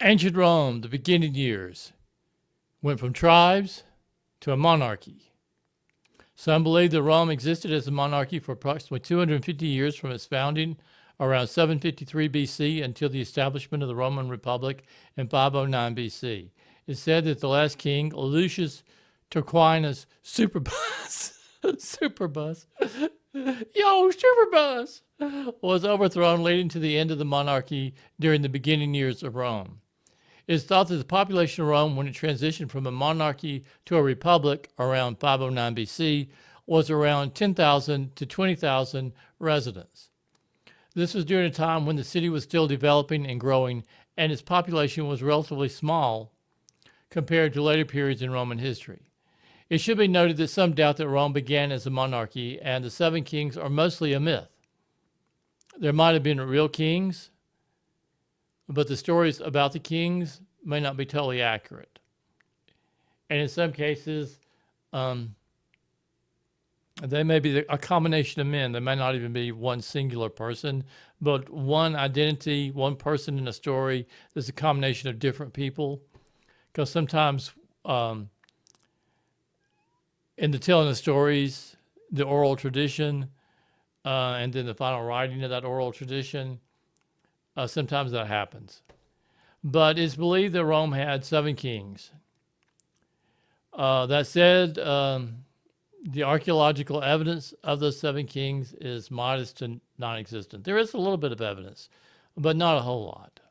Ancient Rome, the beginning years, went from tribes to a monarchy. Some believe that Rome existed as a monarchy for approximately 250 years from its founding around 753 BC until the establishment of the Roman Republic in 509 BC. It's said that the last king, Lucius Tarquinius Superbus, Superbus, Superbus, was overthrown, leading to the end of the monarchy during the beginning years of Rome. It is thought that the population of Rome, when it transitioned from a monarchy to a republic around 509 BC, was around 10,000 to 20,000 residents. This was during a time when the city was still developing and growing, and its population was relatively small compared to later periods in Roman history. It should be noted that some doubt that Rome began as a monarchy, and the seven kings are mostly a myth. There might have been real kings, but the stories about the kings may not be totally accurate. And in some cases, they may be a combination of men. They may not even be one singular person, but one identity, one person in a story that's a combination of different people. Because sometimes in the telling of stories, the oral tradition, and then the final writing of that oral tradition, sometimes that happens. But it's believed that Rome had seven kings. That said, the archaeological evidence of those seven kings is modest to non-existent. There is a little bit of evidence, but not a whole lot.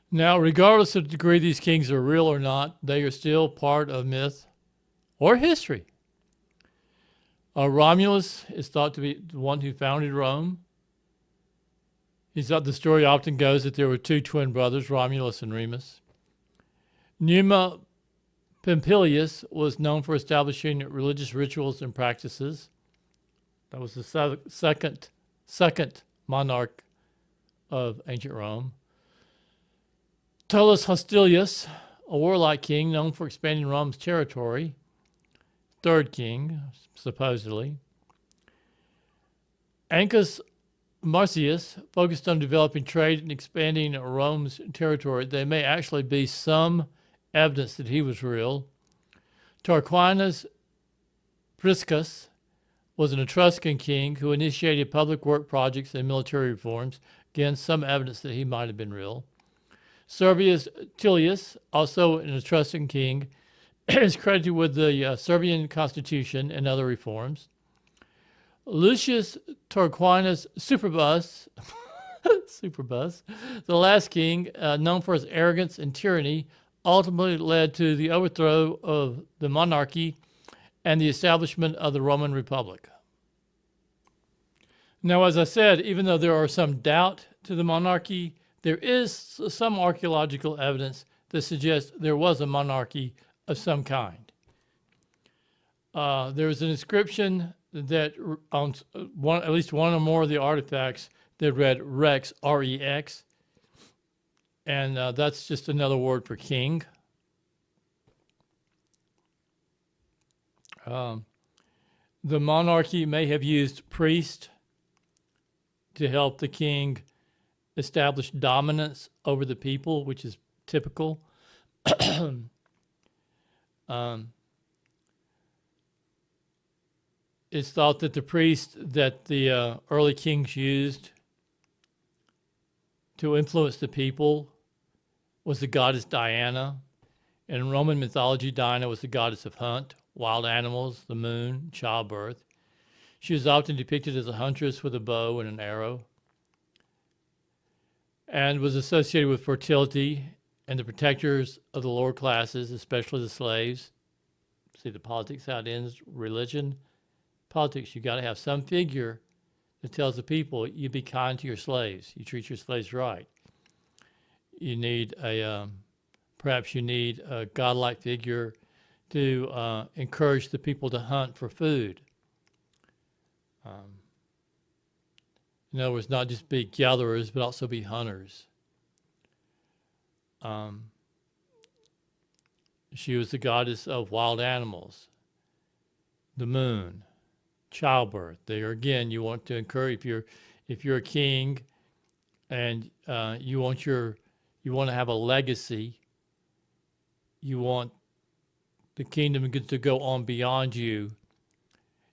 Now, regardless of the degree these kings are real or not, they are still part of myth or history. Romulus is thought to be the one who founded Rome. The story often goes that there were two twin brothers, Romulus and Remus. Numa Pompilius was known for establishing religious rituals and practices. That was the second monarch of ancient Rome. Tullus Hostilius, a warlike king known for expanding Rome's territory. Third king, supposedly. Ancus Marcius focused on developing trade and expanding Rome's territory. There may actually be some evidence that he was real. Tarquinius Priscus was an Etruscan king who initiated public work projects and military reforms. Again, some evidence that he might have been real. Servius Tullius, also an Etruscan king, is credited with the Servian constitution and other reforms. Lucius Tarquinius Superbus, the last king, known for his arrogance and tyranny, ultimately led to the overthrow of the monarchy and the establishment of the Roman Republic. Now, as I said, even though there are some doubt to the monarchy, there is some archaeological evidence that suggests there was a monarchy of some kind. There is an inscription that on at least one or more of the artifacts that read Rex, R-E-X, and that's just another word for king. The monarchy may have used priests to help the king establish dominance over the people, which is typical. It's thought that the priest that the early kings used to influence the people was the goddess Diana. In Roman mythology, Diana was the goddess of hunt, wild animals, the moon, childbirth. She was often depicted as a huntress with a bow and an arrow, and was associated with fertility and the protectors of the lower classes, especially the slaves. See the politics, how it ends, religion. Politics, you got to have some figure that tells the people you be kind to your slaves, you treat your slaves right. You need perhaps you need a godlike figure to encourage the people to hunt for food. In other words, not just be gatherers, but also be hunters. She was the goddess of wild animals, the moon, childbirth. There again, you want to encourage, if you're a king and you want your You want to have a legacy. You want the kingdom to go on beyond you.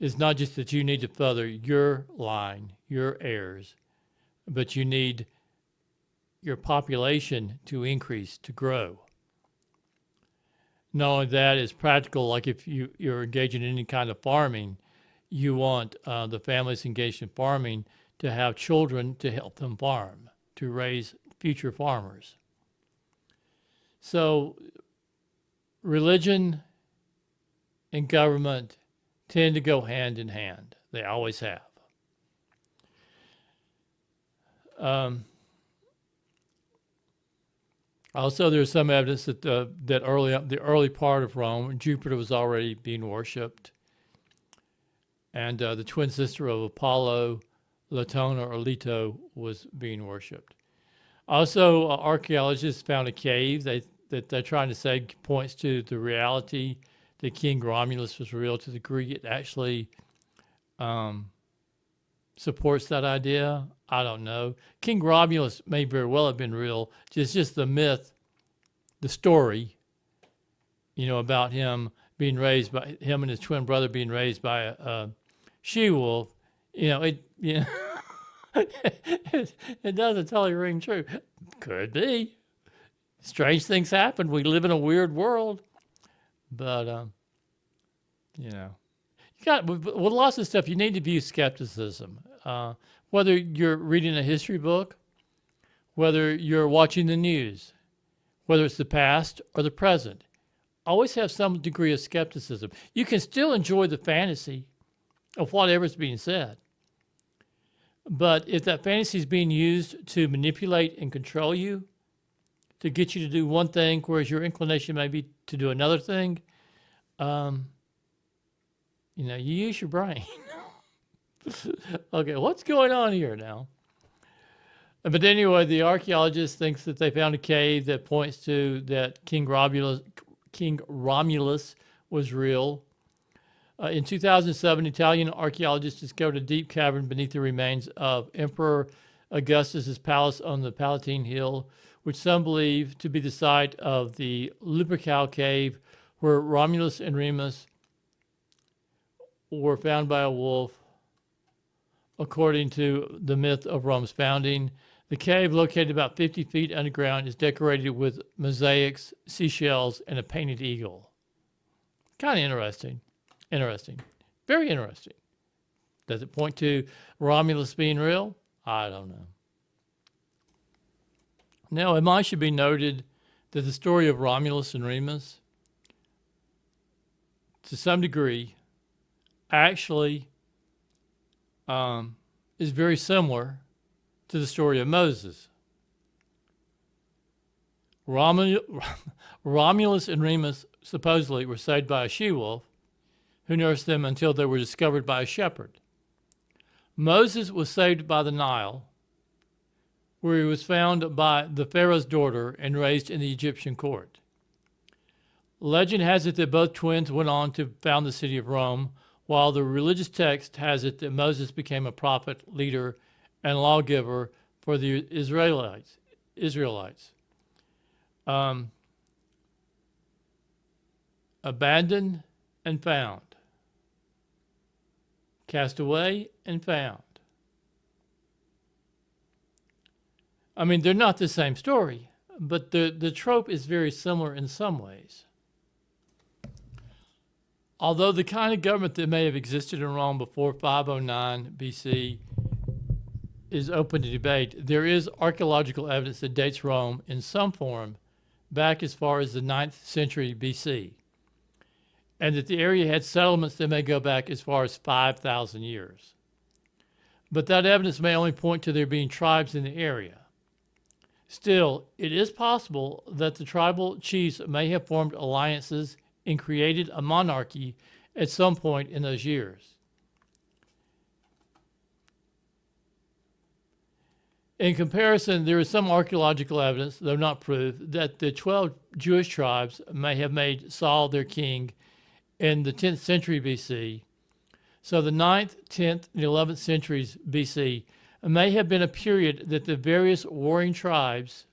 It's not just that you need to further your line, your heirs, but you need your population to increase, to grow. Not only that, it's practical, like if you're engaging in any kind of farming, you want the families engaged in farming to have children to help them farm, to raise future farmers. So religion and government tend to go hand in hand. They always have. Also, there's some evidence that the early part of Rome, Jupiter was already being worshipped, and the twin sister of Apollo, Latona or Leto, was being worshipped. Also, archaeologists found a cave that they're trying to say points to the reality that King Romulus was real. To the degree it actually supports that idea, I don't know. King Romulus may very well have been real. It's just the myth, the story, about him being raised by him and his twin brother being raised by a she-wolf. It doesn't totally ring true. Could be. Strange things happen. We live in a weird world, but you got with lots of stuff. You need to view skepticism. Whether you're reading a history book, whether you're watching the news, whether it's the past or the present, always have some degree of skepticism. You can still enjoy the fantasy of whatever's being said. But if that fantasy is being used to manipulate and control you, to get you to do one thing, whereas your inclination may be to do another thing, you use your brain. Okay, what's going on here now? But anyway, the archaeologist thinks that they found a cave that points to that King Romulus was real. In 2007, Italian archaeologists discovered a deep cavern beneath the remains of Emperor Augustus's palace on the Palatine Hill, which some believe to be the site of the Lupercal cave, where Romulus and Remus were found by a wolf. According to the myth of Rome's founding, the cave, located about 50 feet underground, is decorated with mosaics, seashells, and a painted eagle. Kind of interesting. Interesting. Very interesting. Does it point to Romulus being real? I don't know. Now, it might should be noted that the story of Romulus and Remus, to some degree, actually is very similar to the story of Moses. Romulus and Remus supposedly were saved by a she-wolf who nursed them until they were discovered by a shepherd. Moses was saved by the Nile, where he was found by the Pharaoh's daughter and raised in the Egyptian court. Legend has it that both twins went on to found the city of Rome, while the religious text has it that Moses became a prophet, leader, and lawgiver for the Israelites. Abandoned and found. Cast away and found. I mean, they're not the same story, but the trope is very similar in some ways. Although the kind of government that may have existed in Rome before 509 BC is open to debate, there is archaeological evidence that dates Rome in some form back as far as the 9th century BC, and that the area had settlements that may go back as far as 5,000 years. But that evidence may only point to there being tribes in the area. Still, it is possible that the tribal chiefs may have formed alliances and created a monarchy at some point in those years. In comparison, there is some archaeological evidence, though not proof, that the 12 Jewish tribes may have made Saul their king in the 10th century BC. So the 9th, 10th, and 11th centuries BC may have been a period that the various warring tribes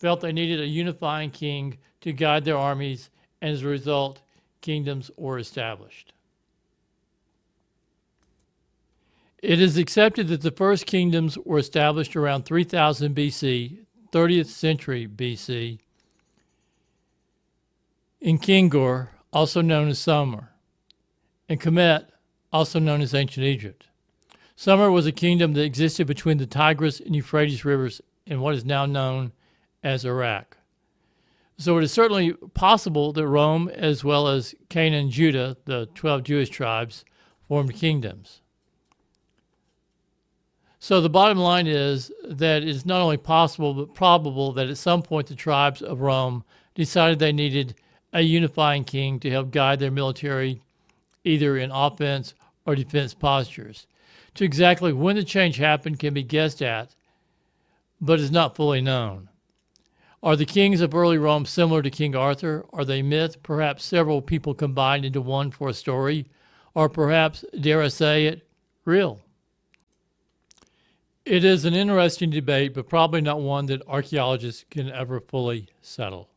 felt they needed a unifying king to guide their armies, and as a result, kingdoms were established. It is accepted that the first kingdoms were established around 3000 BC, 30th century BC, in Kingor, also known as Sumer, and Kemet, also known as ancient Egypt. Sumer was a kingdom that existed between the Tigris and Euphrates rivers in what is now known as Iraq. So it is certainly possible that Rome, as well as Canaan and Judah, the 12 Jewish tribes, formed kingdoms. So the bottom line is that it's not only possible but probable that at some point the tribes of Rome decided they needed a unifying king to help guide their military either in offense or defense postures. To exactly when the change happened can be guessed at, but is not fully known. Are the kings of early Rome similar to King Arthur? Are they myth, perhaps several people combined into one for a story? Or perhaps, dare I say it, real? It is an interesting debate, but probably not one that archaeologists can ever fully settle.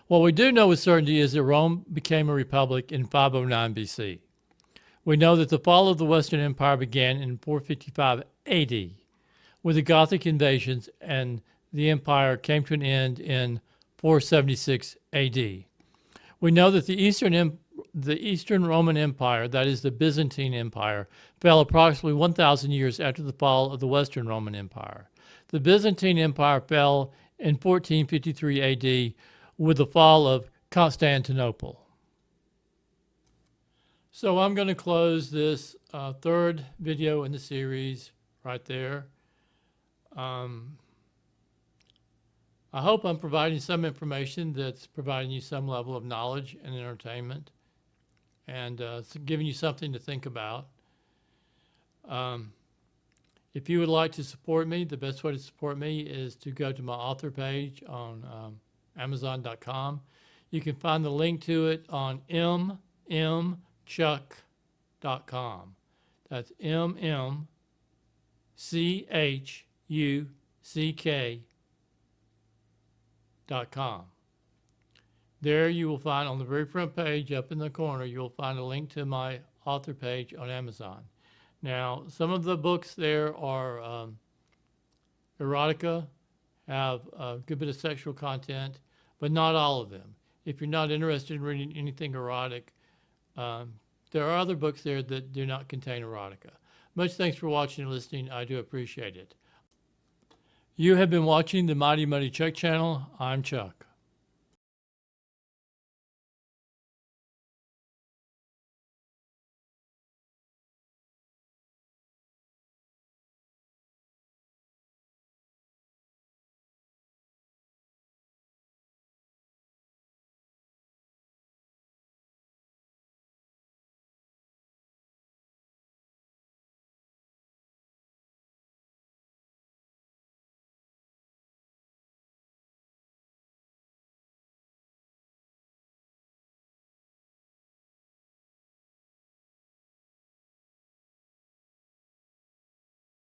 What we do know with certainty is that Rome became a republic in 509 BC. We know that the fall of the Western Empire began in 455 AD with the Gothic invasions, and the empire came to an end in 476 AD. We know that the Eastern Roman Empire, that is the Byzantine Empire, fell approximately 1,000 years after the fall of the Western Roman Empire. The Byzantine Empire fell in 1453 AD with the fall of Constantinople. So I'm going to close this third video in the series right there. I hope I'm providing some information that's providing you some level of knowledge and entertainment, and giving you something to think about. If you would like to support me, the best way to support me is to go to my author page on Amazon.com. You can find the link to it on mmchuck.com. That's mmchuck.com. There you will find on the very front page up in the corner, you'll find a link to my author page on Amazon. Now, some of the books there are erotica, have a good bit of sexual content, but not all of them. If you're not interested in reading anything erotic, there are other books there that do not contain erotica. Much thanks for watching and listening. I do appreciate it. You have been watching the Mighty Muddy Chuck channel. I'm Chuck.